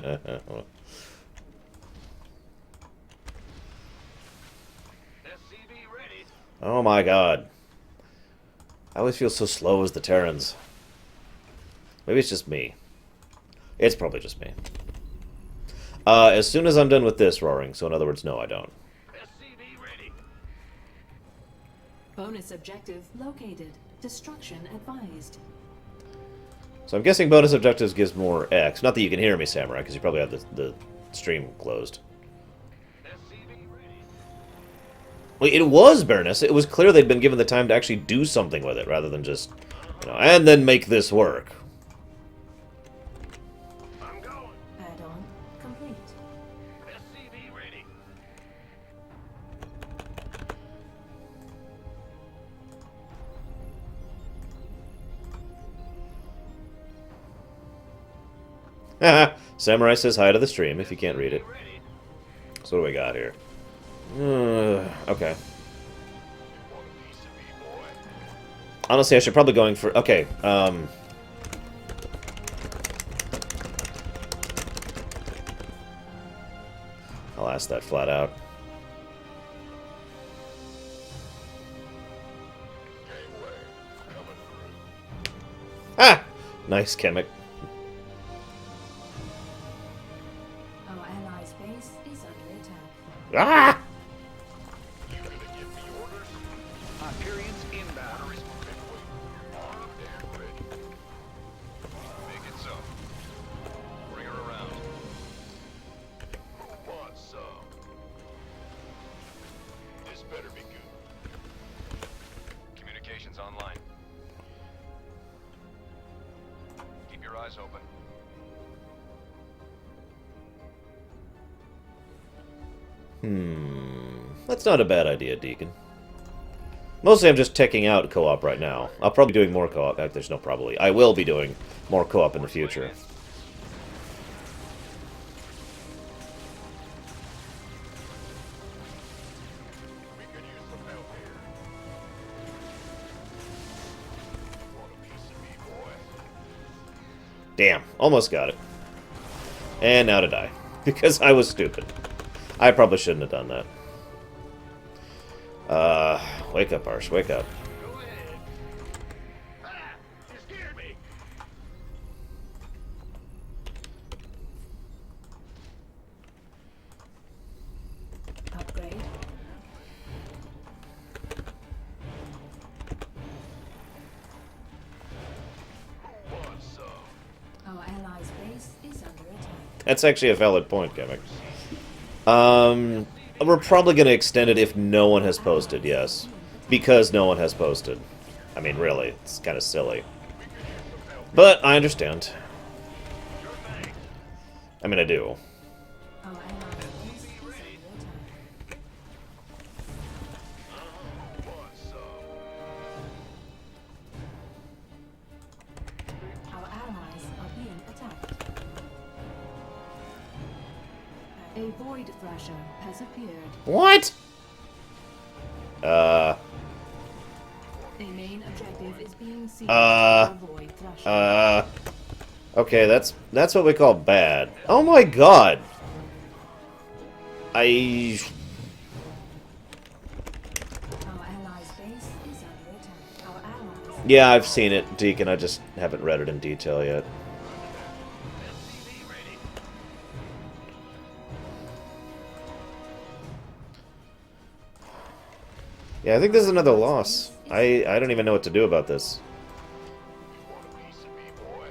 ready. Oh my god. I always feel so slow as the Terrans. Maybe it's just me. It's probably just me. As soon as I'm done with this roaring, so in other words, no, I don't. SCV ready. Bonus objective located. Destruction advised. So I'm guessing bonus objectives gives more X. Not that you can hear me, Samurai, because you probably have the stream closed. SCV ready. Well, it was Baroness. It was clear they'd been given the time to actually do something with it, rather than just, you know, and then make this work. I'm going. Add-on complete. SCV ready. Samurai says hi to the stream if you can't read it. Ready. So what do we got here? Okay. Want a piece of me, boy? Honestly, I should probably going for... Okay, I'll ask that flat out. Gangway coming through. Ah! Nice, Kemek. Our allies' base is under attack. Ah! You gonna give me orders? Hyperion's inbound. Orders armed and ready. Make it so. Bring her around. Who wants some? This better be good. Communications online. Keep your eyes open. That's not a bad idea, Deacon. Mostly I'm just checking out co-op right now. I'll probably be doing more co-op. In fact, there's no probably. I will be doing more co-op in the future. We could use some help here. Want a piece of me, boy? Damn, almost got it. And now to die. Because I was stupid. I probably shouldn't have done that. Wake up, Arsh, wake up. Go ahead. Ah! You scared me. base is under attack. That's actually a valid point, Gimmick. We're probably going to extend it if no one has posted, yes. Because no one has posted. I mean, really, it's kind of silly. But I understand. I mean, I do. Our allies' base is under attack. Our allies are being attacked. A void thrasher has appeared. What? A main objective is being seized by a void thrasher. Okay, that's what we call bad. Oh my god! Our allies' base is under attack. Our allies. Yeah, I've seen it, Deacon, I just haven't read it in detail yet. Yeah, I think this is another loss. I don't even know what to do about this. Want a piece of me, boy?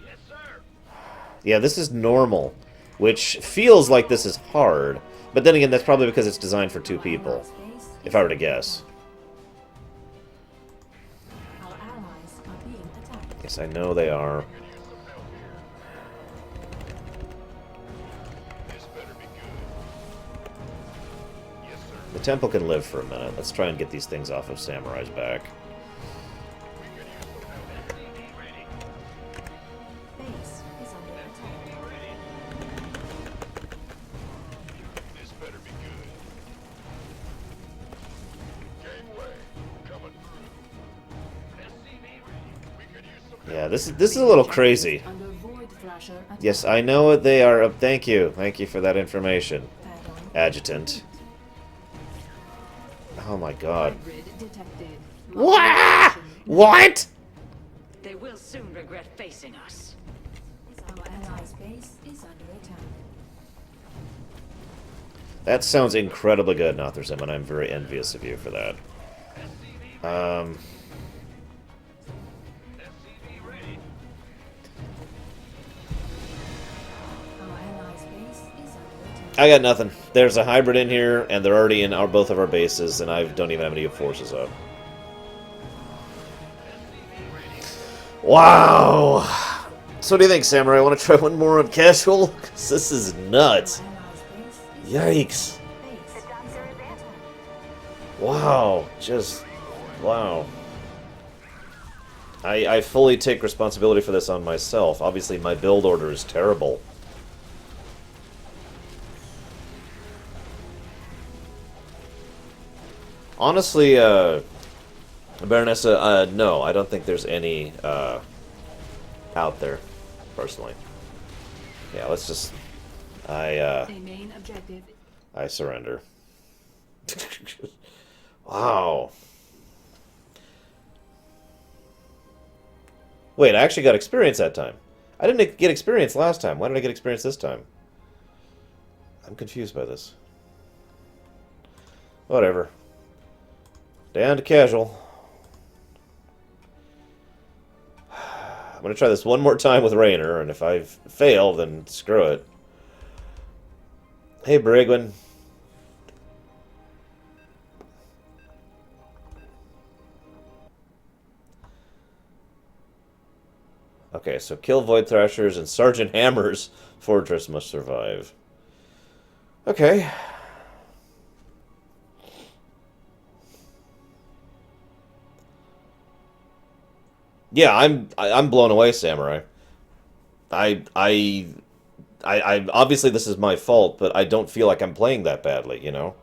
Yes, sir. Yeah, this is normal, which feels like this is hard. But then again, that's probably because it's designed for two people, if I were to guess. Our allies are being attacked. Yes, I know they are. This better be good. Yes, sir. The temple can live for a minute. Let's try and get these things off of Samurai's back. We could use some help. SCV ready. Base is under attack. Ready. This better be good. Gangway coming through. SCV ready. We could use some help. Yeah, this is a little crazy. Under void thrasher attack. Yes, I know what they are. Thank you for that information, Add-on. Adjutant. Oh my god. Hybrid detected. What? Modulation. What? They will soon regret facing us. Our allies' base is under attack. That sounds incredibly good, Notherzim, and I'm very envious of you for that. SCV ready. Our allies' base is under attack. I got nothing. There's a hybrid in here, and they're already in both of our bases, and I don't even have any forces up. Wow! So what do you think, Samurai? Want to try one more on casual? 'Cause this is nuts. Our allies' base is Yikes. base The is doctor under is in. attack. Wow. Just... wow. I fully take responsibility for this on myself. Obviously, my build order is terrible. Honestly, Baronessa, no, I don't think there's any out there, personally. Yeah, let's just... A main objective. I surrender. Wow. Wait, I actually got experience that time. I didn't get experience last time. Why did I get experience this time? I'm confused by this. Whatever. Down to casual. I'm going to try this one more time with Raynor, and if I fail, then screw it. Hey, Brigwin. Okay, so kill Void Thrashers and Sergeant Hammer's fortress must survive. Okay. Yeah, I'm blown away, Samurai. I obviously this is my fault, but I don't feel like I'm playing that badly, you know?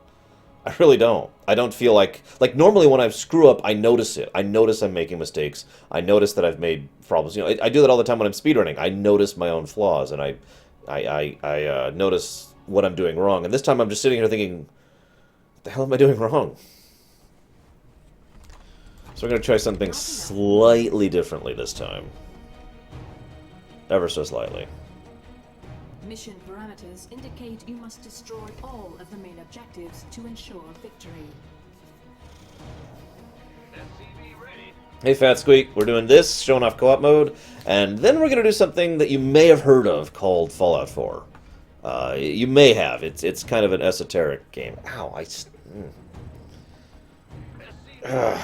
I really don't. I don't feel like normally when I screw up, I notice it. I notice I'm making mistakes. I notice that I've made problems. You know, I do that all the time when I'm speedrunning. I notice my own flaws, and I notice what I'm doing wrong. And this time I'm just sitting here thinking, what the hell am I doing wrong? So we're going to try something slightly differently this time. Ever so slightly. Mission parameters indicate you must destroy all of the main objectives to ensure victory. SCV ready. Hey, Fat Squeak, we're doing this, showing off co-op mode, and then we're going to do something that you may have heard of called Fallout 4. You may have. It's kind of an esoteric game. Ow, Ugh.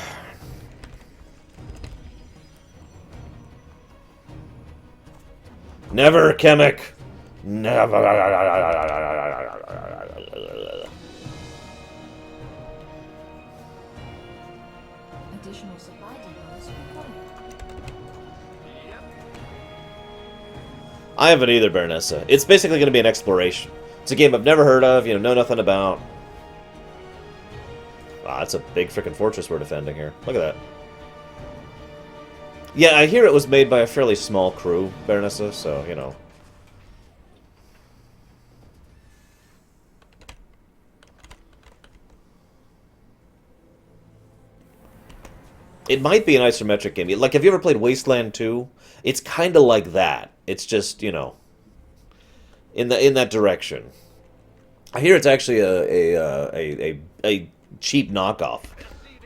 Never, Chemic! Never! Additional supply depots required. I haven't either, Baronessa. It's basically going to be an exploration. It's a game I've never heard of, know nothing about. Wow, that's a big freaking fortress we're defending here. Look at that. Yeah, I hear it was made by a fairly small crew, Baronessa, so, It might be an isometric game. Like, have you ever played Wasteland 2? It's kind of like that. It's just, in that direction. I hear it's actually a cheap knockoff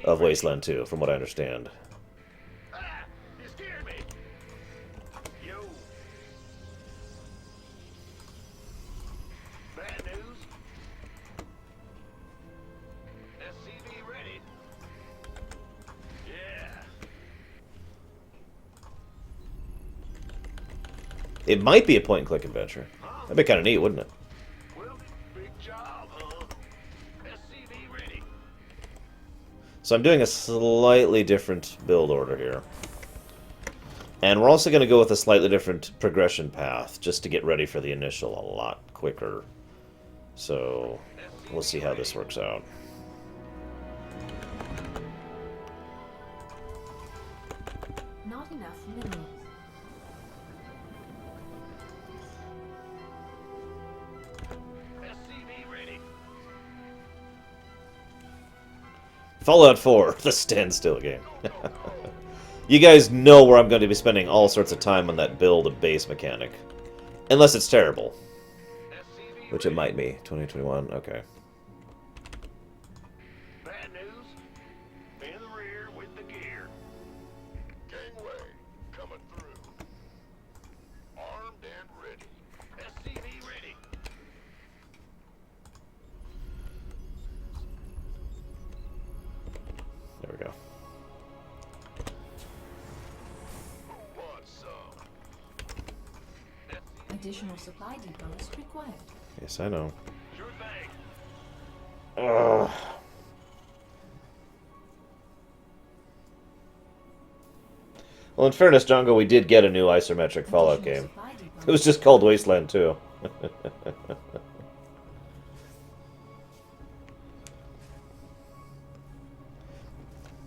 of Wasteland 2, from what I understand. You scared me. Yo. Bad news. SCV ready. Yeah. It might be a point-and-click adventure. That'd be kind of neat, wouldn't it? Well, big job, huh? SCV ready. So I'm doing a slightly different build order here. And we're also going to go with a slightly different progression path, just to get ready for the initial a lot quicker. So, we'll see how this works out. Not enough minerals. SCV ready. Fallout 4, the standstill game. You guys know where I'm going to be spending all sorts of time on that build of base mechanic. Unless it's terrible. SCV Which it might be. 2021, okay. Bad news. In the rear with the gear. Gangway coming through. Armed and ready. SCV ready. There we go. Who wants some? Additional supply depots required. Yes, I know. Sure thing. Ugh. Well, in fairness, Django, we did get a new isometric Fallout Additional game. supply depots It was just called Wasteland 2.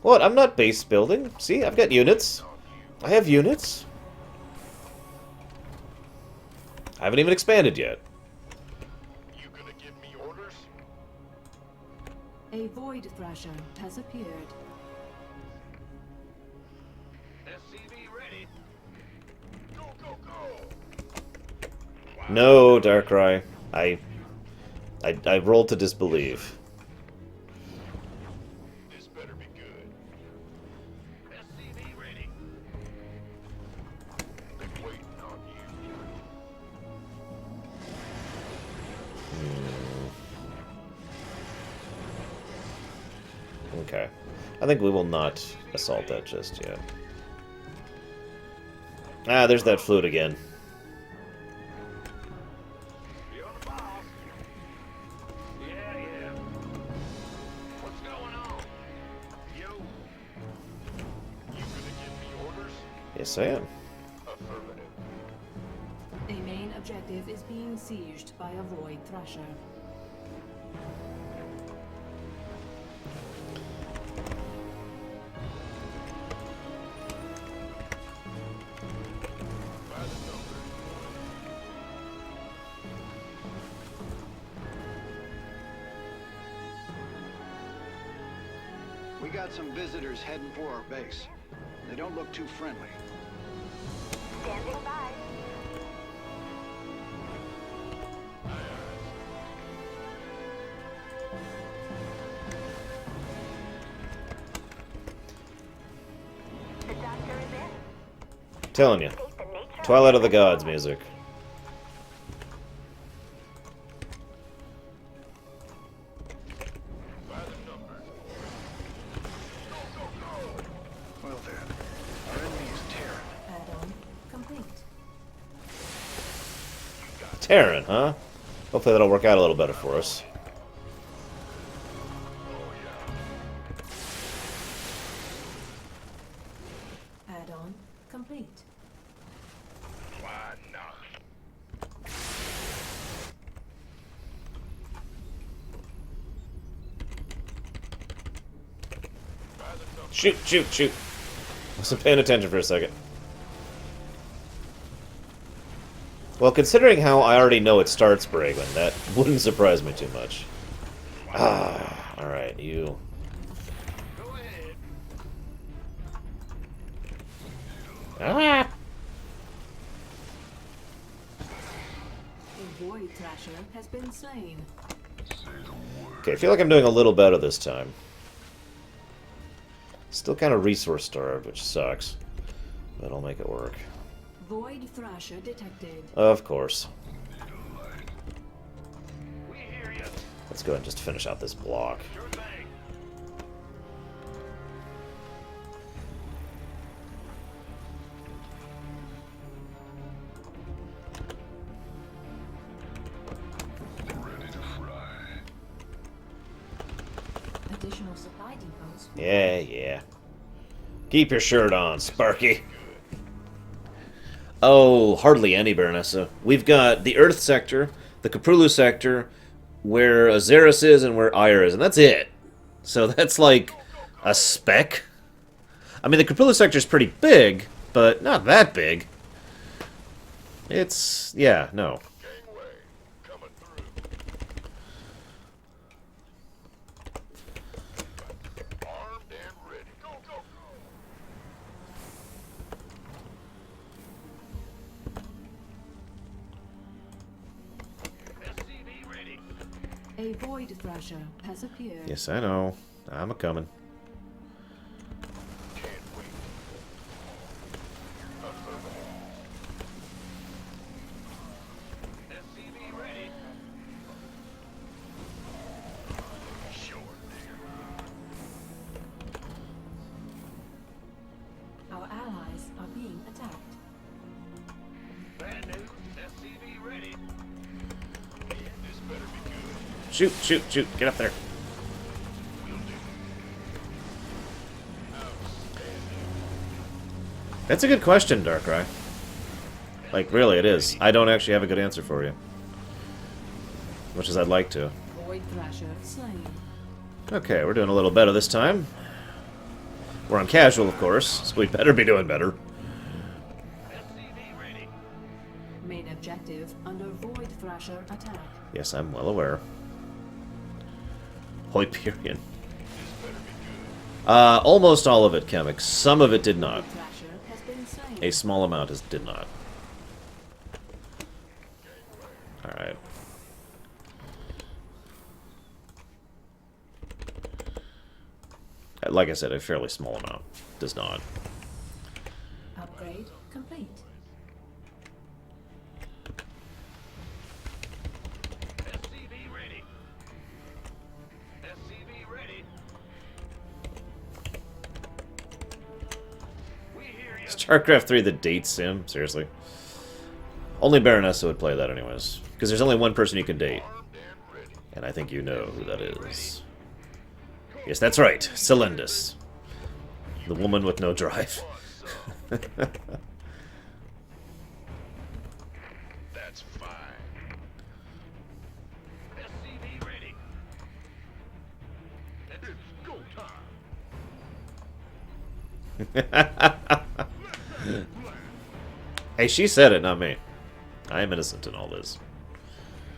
What? I'm not base building. See, I've got units. I have units. I haven't even expanded yet. You gonna give me orders? A void thrasher has appeared. SCV ready. Go, go, go. No, Darkrai. I rolled to disbelieve. This better be good. SCV ready. Been waiting on you. Okay. I think we will not assault that just yet. Ah, there's that flute again. Be on the boss. Yeah, yeah. What's going on? Yo. You gonna give me orders? Yes, I am. Affirmative. A main objective is being sieged by a void thrasher. By the number. We got some visitors heading for our base. They don't look too friendly. Standing by. Telling you. State the nature Twilight of the Gods music. By the numbers. Well then, our enemy is Terran. Add-on complete. Terran, huh? Hopefully that'll work out a little better for us. Add-on complete. Why not? By the numbers. Shoot, shoot, shoot. Wasn't paying attention for a second. Well, considering how I already know it starts, Braglin, that wouldn't surprise me too much. Ah, alright, you. Go ahead. Ah! A Void Thrasher has been slain. Okay, I feel like I'm doing a little better this time. Still kind of resource starved, which sucks. But I'll make it work. Void Thrasher detected. Of course. We hear you. Let's go ahead and just finish out this block. Sure thing. Additional supply depots. Yeah, yeah. Keep your shirt on, Sparky. Oh, hardly any, Baronessa. We've got the Earth sector, the Caprulu sector, where Azeris is and where Ire is, and that's it. So that's like a speck. I mean, the Caprulu sector is pretty big, but not that big. It's... yeah, no. Gangway coming through. Armed and ready. Go, go, go. SCV ready. A Void Thrasher has appeared. Yes, I know. I'm a-coming. Can't wait. SCV ready. Sure, dear. Our allies are being attacked. Bad news. SCV ready. This better be good. Shoot, shoot, shoot. Get up there. Will do. That's a good question, Darkrai. Like, really, it is. I don't actually have a good answer for you. Much as I'd like to. Void Thrasher slain. Okay, we're doing a little better this time. We're on casual, of course, so we better be doing better. SCV ready. Main objective under Void Thrasher attack. Yes, I'm well aware. Hyperion. Almost all of it, Chemix. Some of it did not. Void Thrasher has been slain. A small amount did not. Alright. Like I said, a fairly small amount does not. Upgrade complete. SCV ready. SCV ready. We hear you. StarCraft 3 the date sim? Seriously? Only Baronessa would play that anyways. Because there's only one person you can date. Armed and ready. And I think you know who that is. Yes, that's right. Celendis. The woman with no drive. That's fine. SCV ready. It's go time. Hey, she said it, not me. I am innocent in all this.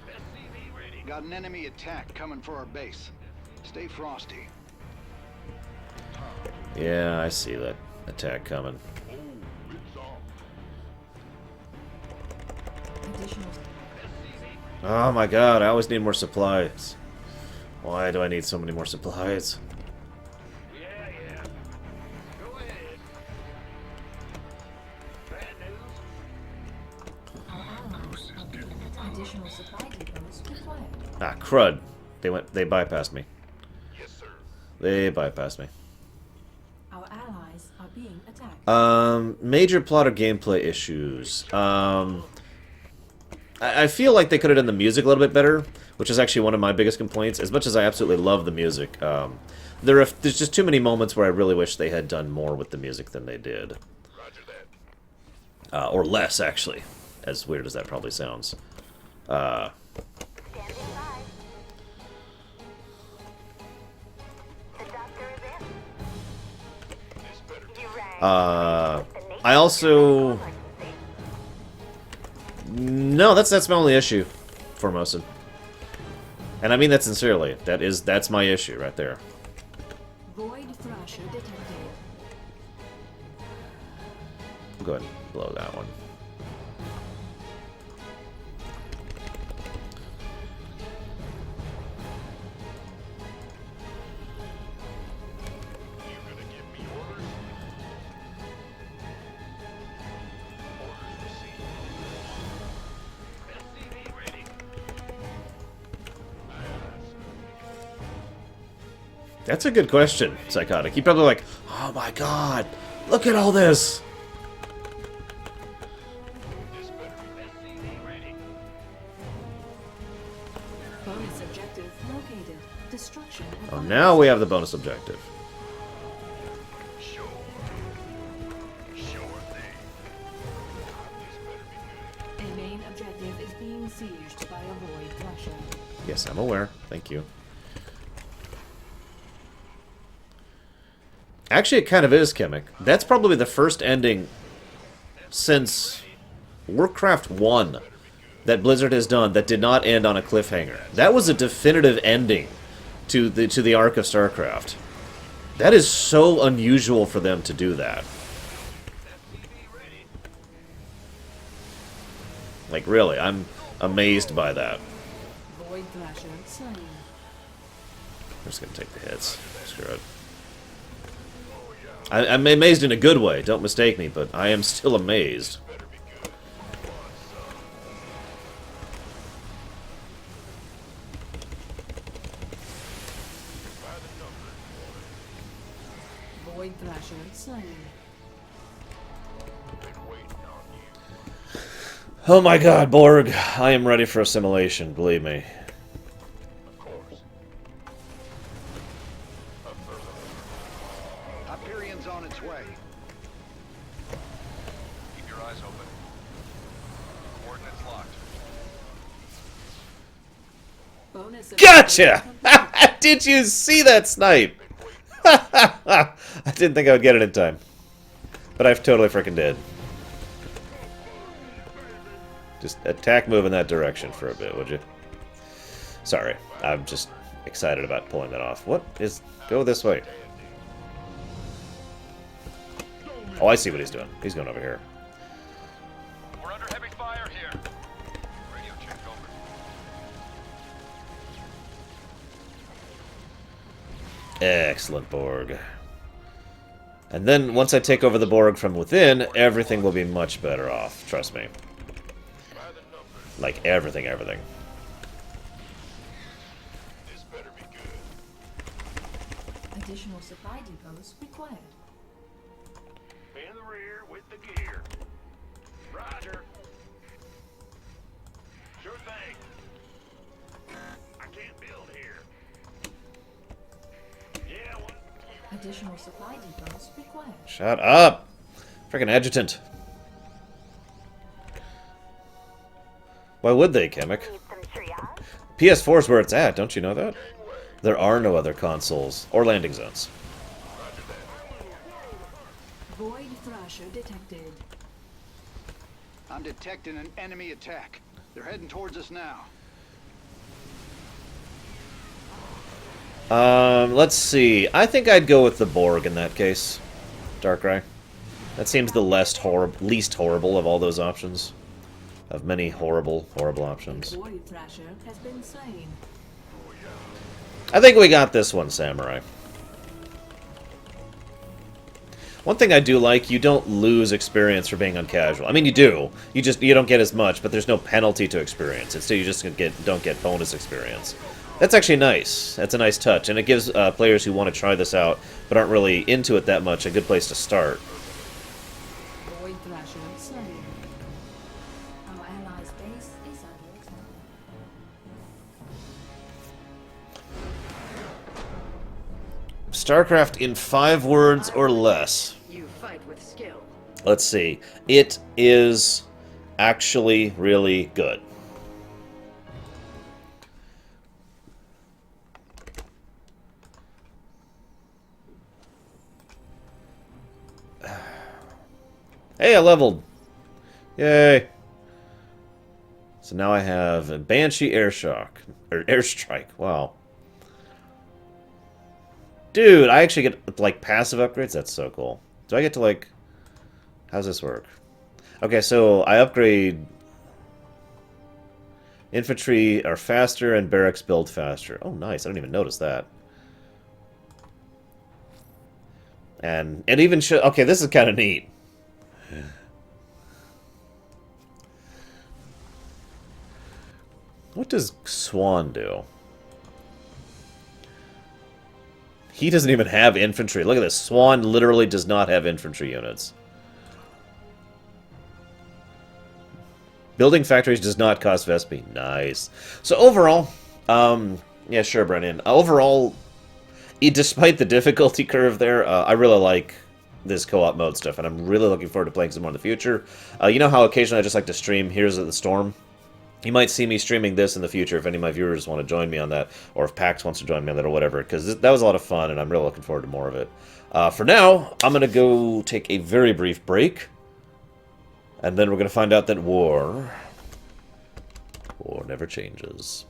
SCV ready. Got an enemy attack coming for our base. Stay frosty. Yeah, I see that attack coming. Oh, it's on. Additional SCV. Oh my god, I always need more supplies. Why do I need so many more supplies? Yeah, yeah. Go ahead. Bad Additional supply depots required. Ah, crud. They bypassed me. Yes, sir. They bypassed me. Our allies are being attacked. Major plot or gameplay issues. I feel like they could have done the music a little bit better, which is actually one of my biggest complaints. As much as I absolutely love the music, there's just too many moments where I really wish they had done more with the music than they did. Roger that. Or less, actually. As weird as that probably sounds. Standing by. The doctor is in. This better be You rang. I also... No, that's my only issue, Formosan. And I mean that sincerely. That's my issue right there. Void Thrasher detected. Go ahead and blow that one. you gonna give me orders? Orders received. SCV ready. Aye, aye, sir. That's a good question, Psychotic. You probably like, oh my god, look at all this. This better be SCV ready. Bonus objective located. Destruction. Oh, advised. now we have the bonus objective. Sure. Sure thing. This better be good. A main objective is being sieged by a Void Thrasher. Yes, I'm aware. Thank you. Actually, it kind of is, Chemic. That's probably the first ending since Warcraft 1 that Blizzard has done that did not end on a cliffhanger. That was a definitive ending to the arc of Starcraft. That is so unusual for them to do that. Like, really, I'm amazed by that. Void Thrasher slain. I'm just gonna take the hits. Screw it. I'm amazed in a good way, don't mistake me, but I am still amazed. Void Thrasher slain. Oh my god, Borg. I am ready for assimilation, believe me. Of course. Hyperion's on its way. Keep your eyes open. Coordinates locked. Bonus Gotcha! objective Did you see that snipe? I didn't think I would get it in time. But I've totally freaking did. Just attack, move in that direction for a bit, would you? Sorry, I'm just excited about pulling that off. What is... Go this way. Oh, I see what he's doing. He's going over here. We're under heavy fire here. Radio check over. Excellent, Borg. And then, once I take over the Borg from within, everything will be much better off. Trust me. By the numbers. Like, everything. This better be good. Additional supply depots required. In the rear with the gear. Roger. Sure thing. I can't build here. Yeah, what? Additional supply depots required. Shut up! Freaking adjutant. Why would they, Chemic? Need some triage? PS4 is where it's at, don't you know that? There are no other consoles or landing zones. Void Thrasher detected. I'm detecting an enemy attack. They're heading towards us now. Let's see. I think I'd go with the Borg in that case. Darkrai. That seems the least horrible of all those options. Of many horrible options. Void Thrasher has been slain. I think we got this one, Samurai. One thing I do like, you don't lose experience for being on casual. I mean, you do. You don't get as much, but there's no penalty to experience. Instead, you just don't get bonus experience. That's actually nice. That's a nice touch, and it gives players who want to try this out but aren't really into it that much a good place to start. Void Thrasher slain. Our allies' base is under attack. StarCraft in 5 words or less. You fight with skill. Let's see. It is actually really good. Hey, I leveled. Yay. So now I have a Banshee Airstrike. Wow. Dude, I actually get, like, passive upgrades? That's so cool. Do I get to, like... How's this work? Okay, so I upgrade... Infantry are faster and barracks build faster. Oh, nice. I didn't even notice that. And it even shows... Okay, this is kind of neat. What does Swan do? He doesn't even have infantry. Look at this. Swan literally does not have infantry units. Building factories does not cost Vespi. Nice. So overall, yeah, sure, Brennan. Overall, despite the difficulty curve there, I really like this co-op mode stuff, and I'm really looking forward to playing some more in the future. You know how occasionally I just like to stream Heroes of the Storm? You might see me streaming this in the future if any of my viewers want to join me on that, or if PAX wants to join me on that, or whatever, because that was a lot of fun, and I'm really looking forward to more of it. For now, I'm going to go take a very brief break, and then we're going to find out that war never changes.